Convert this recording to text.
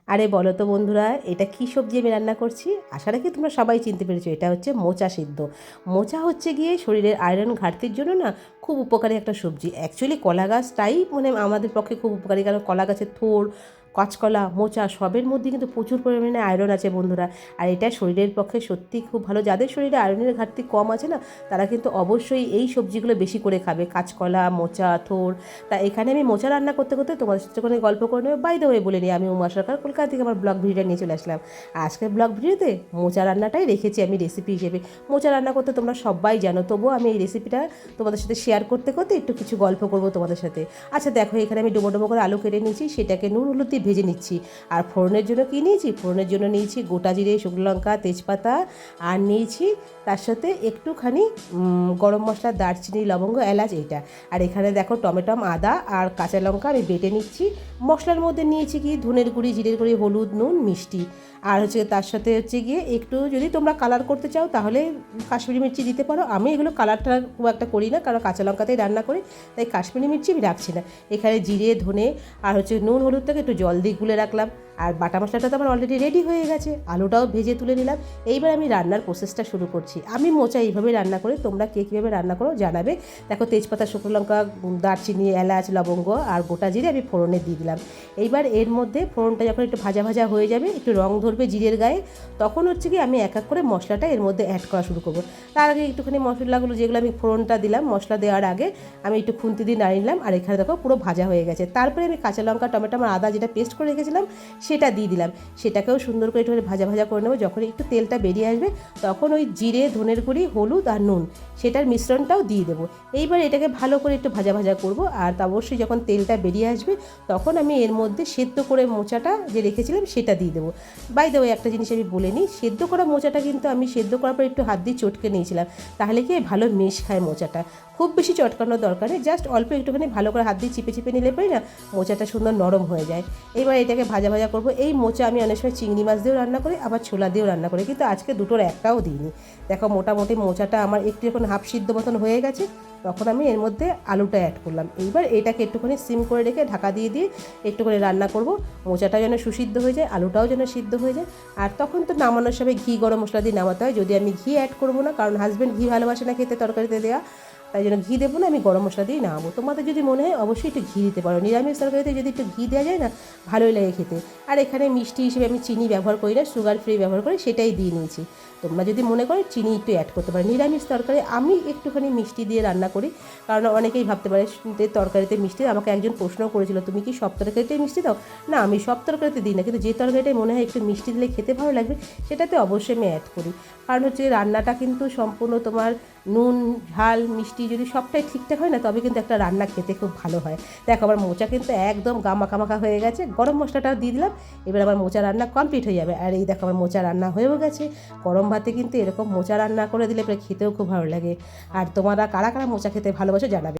আরে বলো তো বন্ধুরা, এটা কী সবজি আমি রান্না করছি? আশা রাখি তোমরা সবাই চিনতে পেরেছো, এটা হচ্ছে মোচা সিদ্ধ। মোচা হচ্ছে গিয়ে শরীরের আয়রন ঘাটতির জন্য না খুব উপকারী একটা সবজি। অ্যাকচুয়ালি কলা গাছটাই মানে আমাদের পক্ষে খুব উপকারী, কারণ কলা গাছের থোড়, কাঁচকলা, মোচা সবের মধ্যে কিন্তু প্রচুর পরিমাণে আয়রন আছে বন্ধুরা। আর এটা শরীরের পক্ষে সত্যিই খুব ভালো। যাদের শরীরে আয়রনের ঘাটতি কম আছে না, তারা কিন্তু অবশ্যই এই সবজিগুলো বেশি করে খাবে, কাঁচকলা, মোচা, থোড়। তা এখানে আমি মোচা রান্না করতে করতে তোমাদের সাথে যখন গল্প করে নেবে, বাই দ্য ওয়ে বলে নিই, আমি উমা সরকার, কলকাতা থেকে আমার ব্লগ ভিডিওটা নিয়ে চলে আসলাম। আজকের ব্লগ ভিডিওতে মোচা রান্নাটাই রেখেছি আমি রেসিপি হিসেবে। মোচা রান্না করতে তোমরা সবাই জানো, তবুও আমি এই রেসিপিটা তোমাদের সাথে শেয়ার করতে করতে একটু কিছু গল্প করবো তোমাদের সাথে। আচ্ছা দেখো, এখানে আমি ডুবো ডুবো করে আলু কেটে নিয়েছি, সেটাকে নুন হলুদ দিয়ে ভেজে নিচ্ছি। আর ফোড়নের জন্য কী নিয়েছি? ফোড়নের জন্য নিয়েছি গোটা জিরে, শুকনো লঙ্কা, তেজপাতা, আর নিয়েছি তার সাথে একটুখানি গরম মশলা, দারচিনি, লবঙ্গ, এলাচ, এইটা। আর এখানে দেখো টমেটো, আদা আর কাঁচা লঙ্কা আমি বেটে নিচ্ছি। মশলার মধ্যে নিয়েছি কি ধনের গুঁড়ি, জিরের গুঁড়ি, হলুদ, নুন, মিষ্টি। আর হচ্ছে তার সাথে হচ্ছে গিয়ে একটু, যদি তোমরা কালার করতে চাও তাহলে কাশ্মীরি মির্চি দিতে পারো। আমি এগুলো কালারটা খুব একটা করি না, কারণ কাঁচা লঙ্কাতেই রান্না করি, তাই কাশ্মীরি মির্চি আমি রাখছি না। এখানে জিরে, ধনে আর হচ্ছে নুন, হলুদটাকে একটু জল দিয়ে গুলে রাখলাম। আর বাটা মশলাটা তো আমার অলরেডি রেডি হয়ে গেছে, আলুটাও ভেজে তুলে নিলাম। এইবার আমি রান্নার প্রসেসটা শুরু করছি। আমি মোচা এইভাবে রান্না করি, তোমরা কে কীভাবে রান্না করো জানাবে। দেখো তেজপাতা, শুকনো লঙ্কা, দারচিনি, এলাচ, লবঙ্গ আর গোটা জিরে আমি ফোড়নে দিয়ে দিলাম। এইবার এর মধ্যে ফোড়নটা যখন একটু ভাজা ভাজা হয়ে যাবে, একটু রং ধরবে জিরের গায়ে, তখন হচ্ছে কি আমি এক এক করে মশলাটা এর মধ্যে অ্যাড করা শুরু করবো। তার আগে একটুখানি মশলাগুলো যেগুলো আমি ফোড়নটা দিলাম, মশলা দেওয়ার আগে আমি একটু খুন্তি দিয়ে নাড়িয়ে নিলাম। আর এখানে দেখো পুরো ভাজা হয়ে গেছে। তারপরে আমি কাঁচা লঙ্কা, টমেটো আর আদা যেটা পেস্ট করে রেখেছিলাম সেটা দিয়ে দিলাম। সেটাকেও সুন্দর করে একটু ভাজা ভাজা করে নেবো। যখন একটু তেলটা বেরিয়ে আসবে, তখন ওই জিরে, ধনের গুঁড়ি, হলুদ আর নুন, সেটার মিশ্রণটাও দিয়ে দেবো। এইবার এটাকে ভালো করে একটু ভাজা ভাজা করব। আর তা অবশ্যই যখন তেলটা বেরিয়ে আসবে, তখন আমি এর মধ্যে সেদ্ধ করে মোচাটা যে রেখেছিলাম সেটা দিয়ে দেবো। বাই দ্য ওয়ে একটা জিনিস আমি বলে নিই, সেদ্ধ করা মোচাটা কিন্তু আমি সেদ্ধ করার পর একটু হাত দিয়ে চটকে নিয়েছিলাম, তাহলে কি ভালো মেশ খায় মোচাটা। খুব বেশি চটকানোর দরকার নেই, জাস্ট অল্প একটুখানি ভালো করে হাত দিয়ে চিপে চিপে নিলে পরে না মোচাটা সুন্দর নরম হয়ে যায়। এবার এটাকে ভাজা ভাজা করবো। এই মোচা আমি অনেক সময় চিংড়ি মাছ দিয়েও রান্না করি, আবার ছোলা দিয়েও রান্না করি, কিন্তু আজকে দুটোর একটাও দিইনি। দেখো মোটামুটি মোচাটা আমার একটু যখন হাফ সিদ্ধ মতন হয়ে গেছে, তখন আমি এর মধ্যে আলুটা অ্যাড করলাম। এইবার এটাকে একটুখানি সিম করে রেখে ঢাকা দিয়ে দিয়ে একটু করে রান্না করব। মোচাটা যেন সুসিদ্ধ হয়ে যায়, আলুটাও যেন সিদ্ধ হয়ে যায়। আর তখন তো নামানোর সময় ঘি, গরম মশলা দিয়ে নামাতে হয়। যদি আমি ঘি অ্যাড করবো না, কারণ হাজব্যান্ড ঘি ভালোবাসে না খেতে তরকারিতে দেওয়া, তাই জন্য ঘি দেবো না, আমি গরম মশলা দিয়েই নামাবো। তোমাদের যদি মনে হয় অবশ্যই একটু ঘি দিতে পারো, নিরামিষ তরকারিতে যদি একটু ঘি দেওয়া যায় না, ভালোই লাগে খেতে। আর এখানে মিষ্টি হিসেবে আমি চিনি ব্যবহার করি না, সুগার ফ্রি ব্যবহার করি, সেটাই দিয়ে নিয়েছি। তোমরা যদি মনে করো চিনি একটু অ্যাড করতে পারো। নিরামিষ তরকারি আমি একটুখানি মিষ্টি দিয়ে রান্না করি, কারণ অনেকেই ভাবতে পারে তরকারিতে মিষ্টি। আমাকে একজন প্রশ্নও করেছিল, তুমি কি সব তরকারিতেই মিষ্টি দাও? না, আমি সব তরকারিতে দিই না, কিন্তু যে তরকারিটাই মনে হয় একটু মিষ্টি দিলে খেতে ভালো লাগবে, সেটাতে অবশ্যই আমি অ্যাড করি। কারণ হচ্ছে রান্নাটা কিন্তু সম্পূর্ণ তোমার নুন, ঝাল, মিষ্টি যদি সবটাই ঠিকঠাক হয় না, তবে কিন্তু একটা রান্না খেতে খুব ভালো হয়। দেখো আমার মোচা কিন্তু একদম মাখা হয়ে গেছে, গরম মশলাটাও দিয়ে দিলাম। এবার আমার মোচা রান্না কমপ্লিট হয়ে যাবে। আর এই দেখো আমার মোচা রান্না হয়েও গেছে। গরম ভাতে কিন্তু এরকম মোচা রান্না করে দিলে পরে খেতেও খুব ভালো লাগে। আর তোমরা কারা কারা মোচা খেতে ভালোবাসো জানাবে।